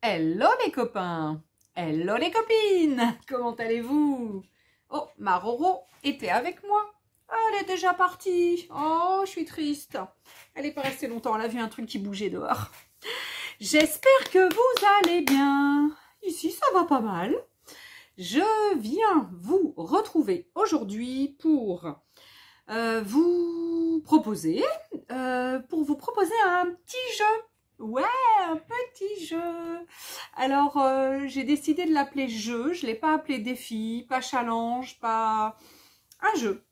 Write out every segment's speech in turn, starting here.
Hello les copains, hello les copines, comment allez-vous? Oh, ma Roro était avec moi. Ah, elle est déjà partie. Oh, je suis triste. Elle n'est pas restée longtemps, elle a vu un truc qui bougeait dehors. J'espère que vous allez bien. Ici, ça va pas mal. Je viens vous retrouver aujourd'hui pour vous proposer un petit jeu. Ouais, un petit jeu. Alors, j'ai décidé de l'appeler jeu. Je ne l'ai pas appelé défi, pas challenge, pas un jeu.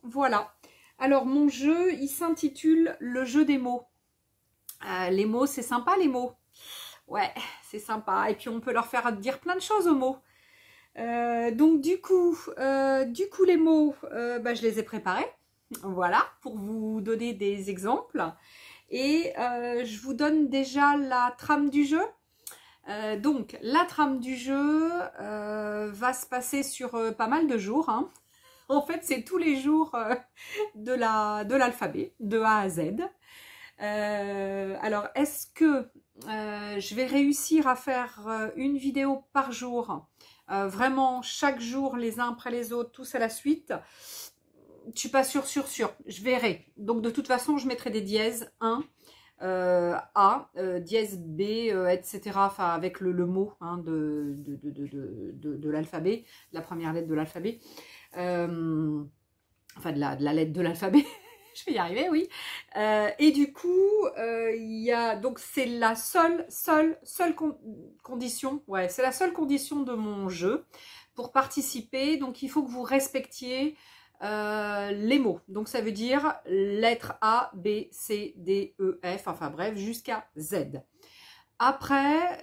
Voilà. Alors, mon jeu, il s'intitule le jeu des mots. Les mots, c'est sympa, les mots. Ouais, c'est sympa. Et puis, on peut leur faire dire plein de choses aux mots. Donc, du coup, les mots, je les ai préparés. Voilà, pour vous donner des exemples. Et je vous donne déjà la trame du jeu. Donc, la trame du jeu va se passer sur pas mal de jours. Hein. En fait, c'est tous les jours de l'alphabet, de A à Z. Alors, est-ce que je vais réussir à faire une vidéo par jour, vraiment chaque jour, les uns après les autres, tous à la suite? Je suis pas sûre. Je verrai. Donc, de toute façon, je mettrai des dièses 1. A, dièse B, etc. Enfin, avec le mot hein, de l'alphabet, la première lettre de l'alphabet. Enfin, de la lettre de l'alphabet. Je vais y arriver, oui. Et du coup, il y a donc c'est la seule condition. Ouais, c'est la seule condition de mon jeu pour participer. Donc, il faut que vous respectiez les mots. Donc, ça veut dire lettres A, B, C, D, E, F, enfin bref, jusqu'à Z. Après,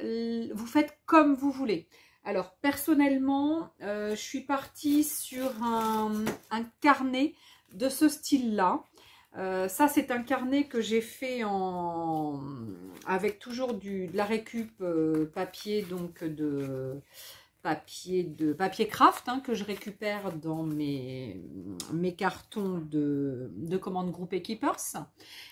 vous faites comme vous voulez. Alors, personnellement, je suis partie sur un carnet de ce style-là. Ça, c'est un carnet que j'ai fait avec toujours de la récup papier, donc de papier craft hein, que je récupère dans mes cartons de commande groupe Ekeepers.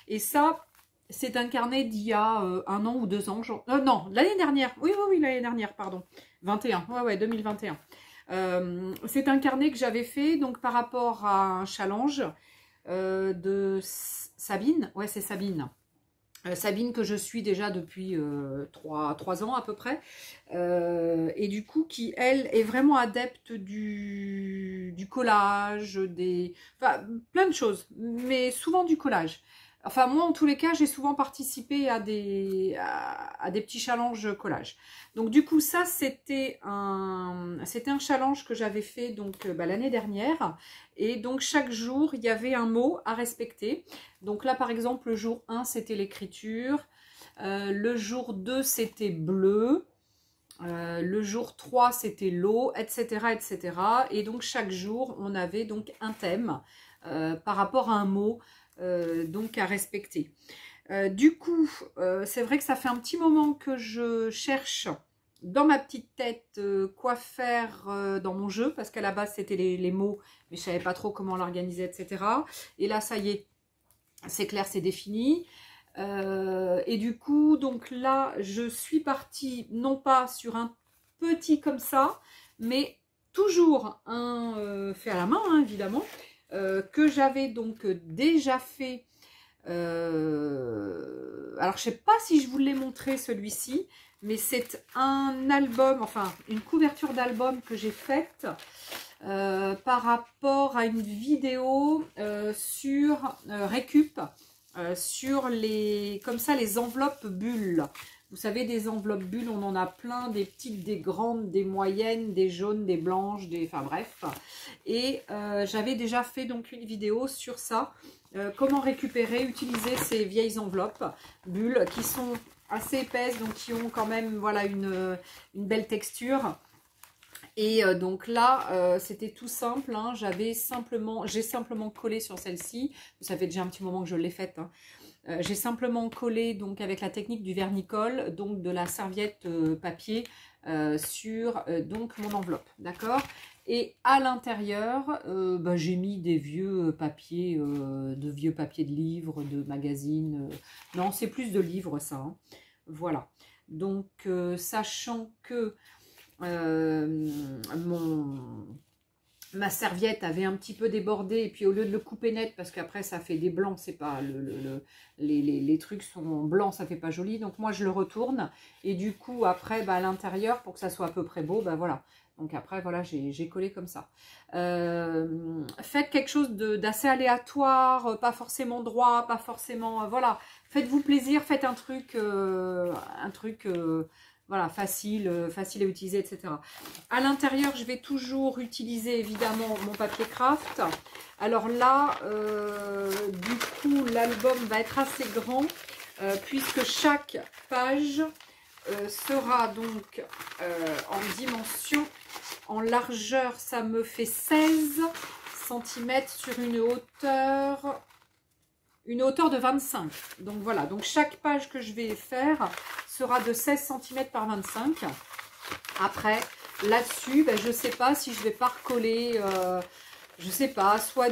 Et ça, c'est un carnet d'il y a 1 an ou 2 ans. Non, l'année dernière. Oui, l'année dernière, pardon. 21. Ouais, 2021. C'est un carnet que j'avais fait donc par rapport à un challenge de Sabine. Ouais, c'est Sabine. Sabine que je suis déjà depuis 3 ans à peu près et du coup qui elle est vraiment adepte du collage, enfin, plein de choses, mais souvent du collage. Enfin moi en tous les cas j'ai souvent participé à des petits challenges collage. Donc du coup ça c'était un challenge que j'avais fait donc l'année dernière et donc chaque jour il y avait un mot à respecter. Donc là par exemple le jour 1 c'était l'écriture, le jour 2 c'était bleu, le jour 3 c'était l'eau, etc., etc. Et donc chaque jour on avait donc un thème par rapport à un mot donc à respecter. Du coup, c'est vrai que ça fait un petit moment que je cherche dans ma petite tête quoi faire dans mon jeu, parce qu'à la base c'était les mots, mais je savais pas trop comment l'organiser, etc. Et là, ça y est, c'est clair, c'est défini. Et du coup, donc là, je suis partie non pas sur un petit comme ça, mais toujours un fait à la main, hein, évidemment, que j'avais donc déjà fait. Alors, je sais pas si je vous l'ai montré celui-ci, mais c'est un album, enfin une couverture d'album que j'ai faite par rapport à une vidéo sur Récup, sur comme ça les enveloppes bulles. Vous savez, des enveloppes bulles, on en a plein, des petites, des grandes, des moyennes, des jaunes, des blanches, enfin bref. Et j'avais déjà fait donc une vidéo sur ça, comment récupérer, utiliser ces vieilles enveloppes bulles qui sont assez épaisses, donc qui ont quand même voilà une belle texture. Et donc là, c'était tout simple, hein, j'ai simplement collé sur celle-ci, ça fait déjà un petit moment que je l'ai faite, hein. J'ai simplement collé donc avec la technique du vernicole, donc de la serviette papier sur donc mon enveloppe, d'accord. Et à l'intérieur, j'ai mis des vieux papiers, de livres, de magazines. Non, c'est plus de livres ça, hein. Voilà. Donc, sachant que ma serviette avait un petit peu débordé, et puis au lieu de le couper net, parce qu'après ça fait des blancs, c'est pas les trucs sont blancs, ça fait pas joli, donc moi je le retourne, et du coup après à l'intérieur, pour que ça soit à peu près beau, voilà, donc après voilà, j'ai collé comme ça. Faites quelque chose d'assez aléatoire, pas forcément droit, pas forcément, voilà, faites-vous plaisir, faites un truc voilà, facile à utiliser, etc. À l'intérieur, je vais toujours utiliser évidemment mon papier craft. Alors là, du coup, l'album va être assez grand puisque chaque page sera donc en dimension. En largeur, ça me fait 16 cm sur une hauteur de 25. Donc voilà, donc chaque page que je vais faire sera de 16 cm par 25. Après, là-dessus, je ne sais pas si je vais pas recoller, je sais pas, soit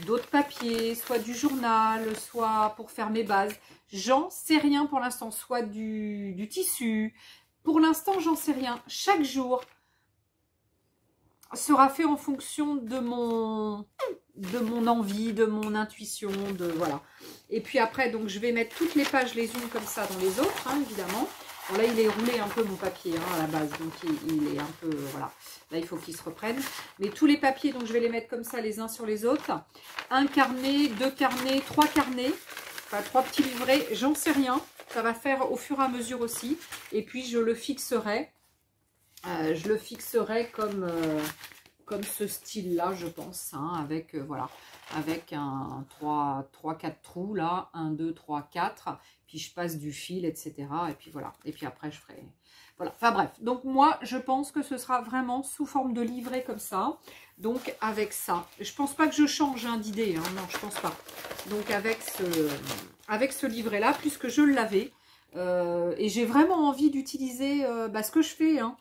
d'autres papiers, soit du journal, soit pour faire mes bases. J'en sais rien pour l'instant, soit du tissu. Pour l'instant, j'en sais rien. Chaque jour sera fait en fonction de mon envie, de mon intuition, voilà. Et puis après, donc je vais mettre toutes les pages les unes comme ça dans les autres, hein, évidemment. Bon, là, il est roulé un peu mon papier à la base, donc il est un peu, voilà. Là, il faut qu'il se reprenne. Mais tous les papiers, donc je vais les mettre comme ça les uns sur les autres. Un carnet, 2 carnets, 3 carnets, enfin 3 petits livrets, j'en sais rien. Ça va faire au fur et à mesure aussi. Et puis, je le fixerai. Comme ce style-là, je pense, hein, avec, voilà, avec un 3-4 trous, là, 1, 2, 3, 4, puis je passe du fil, etc. Et puis voilà, et puis après, je ferai... Voilà, enfin bref, donc moi, je pense que ce sera vraiment sous forme de livret comme ça, donc avec ça. Je pense pas que je change d'idée, hein, non, je pense pas. Donc avec ce livret-là, puisque je l'avais, et j'ai vraiment envie d'utiliser ce que je fais, hein,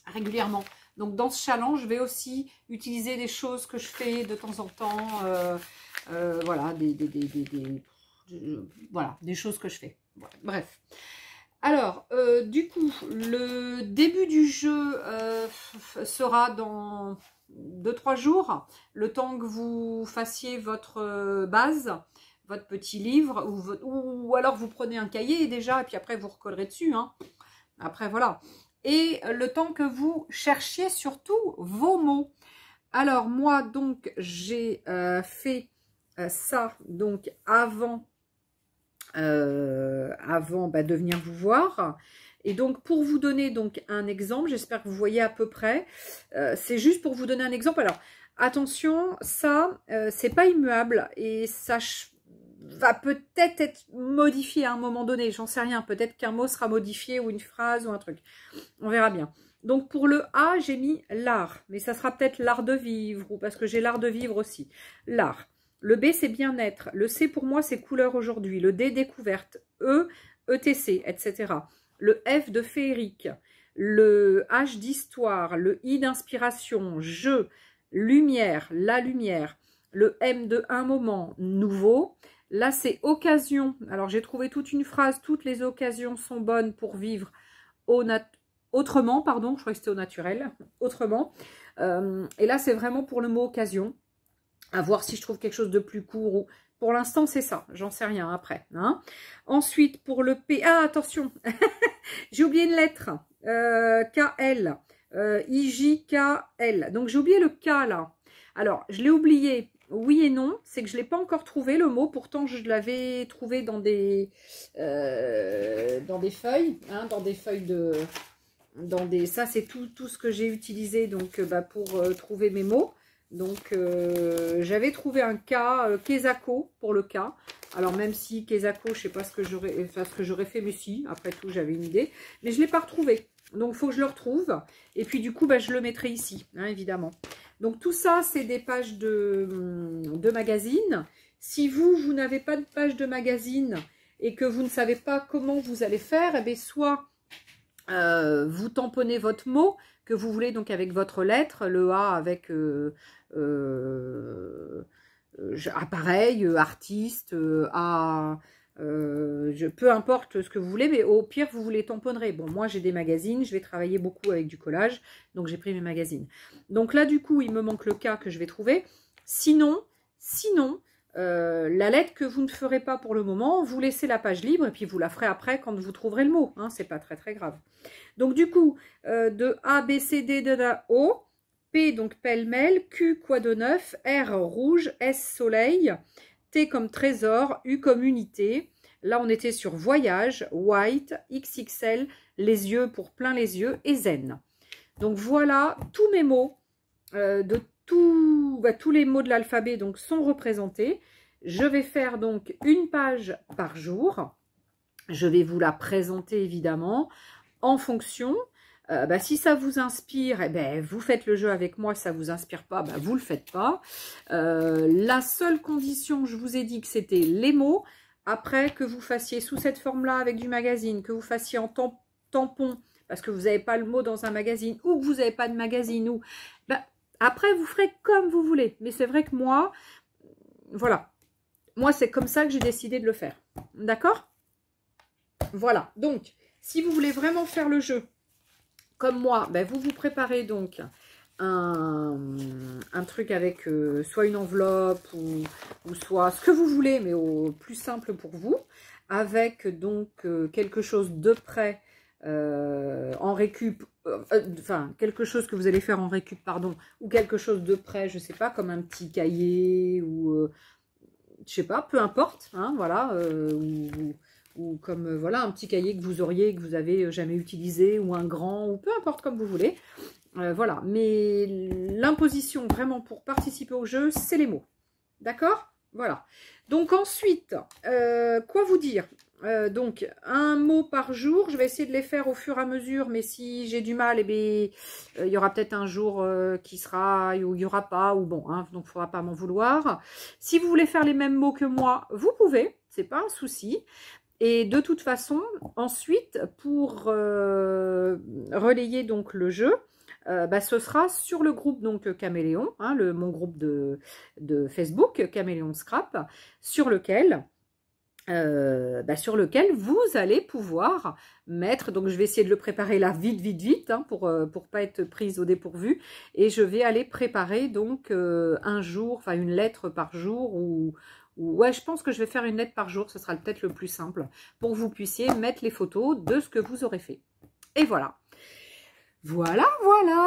régulièrement. Donc dans ce challenge, je vais aussi utiliser des choses que je fais de temps en temps, voilà, voilà, des choses que je fais. Voilà, bref. Alors, du coup, le début du jeu sera dans 2-3 jours, le temps que vous fassiez votre base, votre petit livre, ou alors vous prenez un cahier déjà, et puis après vous recollerez dessus, hein. Après, voilà. Et le temps que vous cherchiez surtout vos mots. Alors moi donc j'ai fait ça donc avant de venir vous voir. Et donc pour vous donner donc un exemple, j'espère que vous voyez à peu près. C'est juste pour vous donner un exemple. Alors attention, ça c'est pas immuable et ça va peut-être être modifié à un moment donné, j'en sais rien, peut-être qu'un mot sera modifié ou une phrase ou un truc, on verra bien. Donc pour le A, j'ai mis l'art, mais ça sera peut-être l'art de vivre, ou parce que j'ai l'art de vivre aussi, l'art. Le B, c'est bien-être, le C pour moi, c'est couleur aujourd'hui, le D, découverte, E, ETC, etc. Le F de féerique, le H d'histoire, le I d'inspiration, je, lumière, la lumière, le M de un moment, nouveau. Là, c'est occasion. Alors, j'ai trouvé toute une phrase. Toutes les occasions sont bonnes pour vivre autrement. Pardon, je crois que c'était au naturel. Autrement. Et là, c'est vraiment pour le mot occasion. À voir si je trouve quelque chose de plus court. Ou... Pour l'instant, c'est ça. J'en sais rien après. Hein. Ensuite, pour le P... Ah, attention. J'ai oublié une lettre. KL. IJKL. Donc, j'ai oublié le K là. Alors, je l'ai oublié. Oui et non, c'est que je ne l'ai pas encore trouvé le mot, pourtant je l'avais trouvé dans des feuilles, hein, dans des feuilles de... ça c'est tout ce que j'ai utilisé donc, pour trouver mes mots. Donc j'avais trouvé un K, Kezako pour le K. Alors même si Kezako, je ne sais pas ce que j'aurais fait, mais si, après tout j'avais une idée. Mais je ne l'ai pas retrouvé, donc il faut que je le retrouve. Et puis du coup, je le mettrai ici, hein, évidemment. Donc tout ça, c'est des pages de magazine. Si vous n'avez pas de page de magazine et que vous ne savez pas comment vous allez faire, eh bien, soit vous tamponnez votre mot que vous voulez donc avec votre lettre, le A avec appareil, artiste, A, Peu importe ce que vous voulez, mais au pire, vous les tamponnerez. Bon, moi, j'ai des magazines, je vais travailler beaucoup avec du collage, donc j'ai pris mes magazines. Donc là, du coup, il me manque le cas que je vais trouver. Sinon, la lettre que vous ne ferez pas pour le moment, vous laissez la page libre et puis vous la ferez après quand vous trouverez le mot. Hein, c'est pas très très grave. Donc du coup, de A, B, C, D, O, P donc pêle-mêle, Q quoi de neuf, R rouge, S soleil, T comme trésor, U comme unité. Là, on était sur voyage, white, XXL, les yeux pour plein les yeux et zen. Donc voilà, tous mes mots tous les mots de l'alphabet donc sont représentés. Je vais faire donc une page par jour. Je vais vous la présenter évidemment en fonction. Si ça vous inspire, eh ben, vous faites le jeu avec moi. Si ça ne vous inspire pas, vous ne le faites pas. La seule condition, je vous ai dit que c'était les mots. Après, que vous fassiez sous cette forme-là avec du magazine, que vous fassiez en tampon, parce que vous n'avez pas le mot dans un magazine, ou que vous n'avez pas de magazine, ou... après, vous ferez comme vous voulez. Mais c'est vrai que moi, voilà. Moi, c'est comme ça que j'ai décidé de le faire. D'accord? Voilà. Donc, si vous voulez vraiment faire le jeu, comme moi, vous vous préparez donc un truc avec soit une enveloppe ou soit ce que vous voulez, mais au plus simple pour vous, avec donc quelque chose de prêt en récup, quelque chose que vous allez faire en récup, pardon, ou quelque chose de prêt, je sais pas, comme un petit cahier ou je sais pas, peu importe, hein, voilà, ou comme voilà un petit cahier que vous auriez, que vous avez jamais utilisé, ou un grand, ou peu importe comme vous voulez. Voilà, mais l'imposition vraiment pour participer au jeu, c'est les mots. D'accord? Voilà. Donc ensuite, quoi vous dire? Donc, un mot par jour. Je vais essayer de les faire au fur et à mesure, mais si j'ai du mal, il y aura peut-être un jour qui sera, où il n'y aura pas, ou bon, hein, donc il ne faudra pas m'en vouloir. Si vous voulez faire les mêmes mots que moi, vous pouvez, c'est pas un souci. Et de toute façon, ensuite, pour relayer donc le jeu, ce sera sur le groupe donc Caméléon, hein, mon groupe de Facebook, Caméléon Scrap, sur lequel vous allez pouvoir mettre, donc je vais essayer de le préparer là vite, hein, pour pas être prise au dépourvu, et je vais aller préparer donc un jour, enfin une lettre par jour, ou ouais, je pense que je vais faire une lettre par jour, ce sera peut-être le plus simple, pour que vous puissiez mettre les photos de ce que vous aurez fait. Et voilà. Voilà,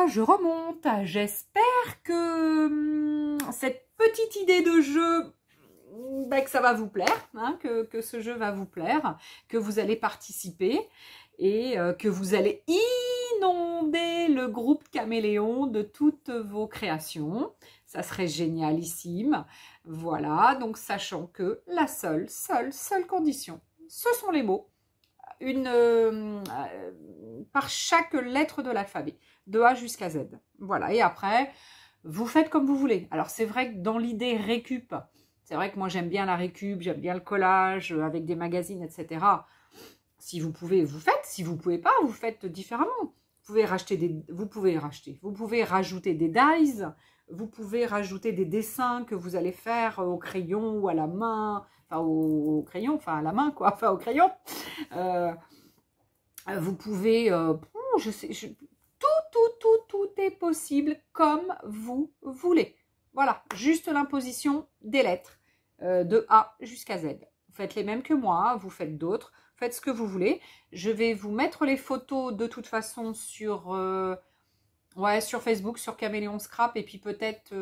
je remonte. J'espère que cette petite idée de jeu, que ça va vous plaire, hein, que ce jeu va vous plaire, que vous allez participer et que vous allez inonder le groupe Caméléon de toutes vos créations. Ça serait génialissime. Voilà, donc sachant que la seule condition, ce sont les mots. Par chaque lettre de l'alphabet, de A jusqu'à Z. Voilà, et après, vous faites comme vous voulez. Alors, c'est vrai que dans l'idée récup, c'est vrai que moi, j'aime bien la récup, j'aime bien le collage avec des magazines, etc. Si vous pouvez, vous faites. Si vous ne pouvez pas, vous faites différemment. Vous pouvez rajouter des dies, vous pouvez rajouter des dessins que vous allez faire au crayon ou à la main, enfin au crayon, enfin à la main quoi, enfin au crayon. Vous pouvez, tout est possible comme vous voulez. Voilà, juste l'imposition des lettres de A jusqu'à Z. Vous faites les mêmes que moi, vous faites d'autres, faites ce que vous voulez. Je vais vous mettre les photos de toute façon sur Facebook, sur Caméléon Scrap, et puis peut-être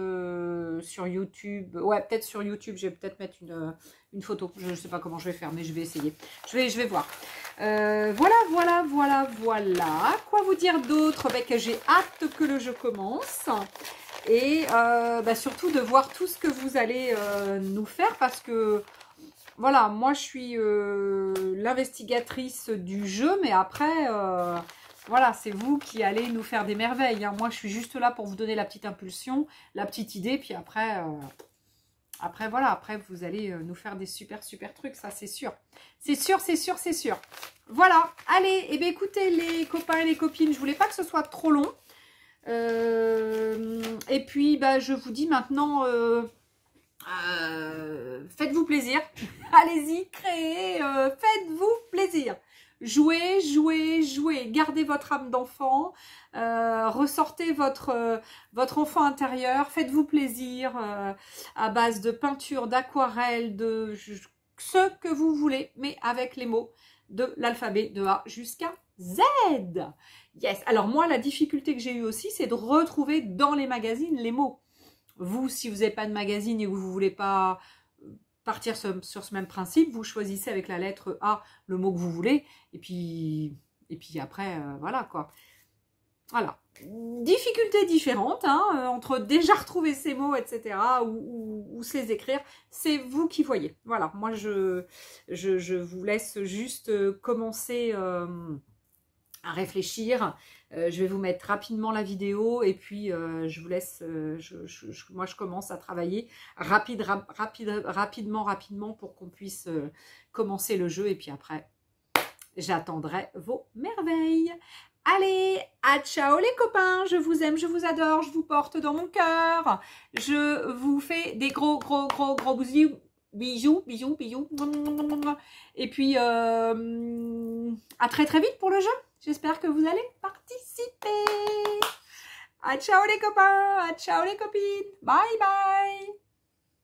sur YouTube. Ouais, peut-être sur YouTube, je vais peut-être mettre une photo. Je ne sais pas comment je vais faire, mais je vais essayer. Je vais voir. Voilà. Quoi vous dire d'autre? Que j'ai hâte que le jeu commence. Et surtout de voir tout ce que vous allez nous faire, parce que voilà, moi je suis l'investigatrice du jeu, mais après voilà, c'est vous qui allez nous faire des merveilles, hein. Moi je suis juste là pour vous donner la petite impulsion, la petite idée, puis après voilà, après vous allez nous faire des super trucs, ça c'est sûr. C'est sûr. Voilà, allez, et bien écoutez les copains et les copines, je voulais pas que ce soit trop long. Et puis je vous dis maintenant Faites-vous plaisir. Allez-y, créez, faites-vous plaisir. Jouez, jouez, jouez. Gardez votre âme d'enfant. Ressortez votre enfant intérieur. Faites-vous plaisir à base de peinture, d'aquarelle, de ce que vous voulez, mais avec les mots de l'alphabet de A jusqu'à Z. Yes. Alors moi, la difficulté que j'ai eue aussi, c'est de retrouver dans les magazines les mots. Vous, si vous n'avez pas de magazine et que vous ne voulez pas partir sur ce même principe, vous choisissez avec la lettre A le mot que vous voulez. Et puis après, voilà quoi. Voilà. Difficultés différentes, hein, entre déjà retrouver ces mots, etc. ou se les écrire. C'est vous qui voyez. Voilà. Moi, je vous laisse juste commencer à réfléchir. Je vais vous mettre rapidement la vidéo et puis je vous laisse, moi je commence à travailler rapidement pour qu'on puisse commencer le jeu et puis après j'attendrai vos merveilles. Allez, à ciao les copains, je vous aime, je vous adore, je vous porte dans mon cœur. Je vous fais des gros bisous. Et puis à très vite pour le jeu. J'espère que vous allez participer. À ciao les copains, à ciao les copines. Bye bye.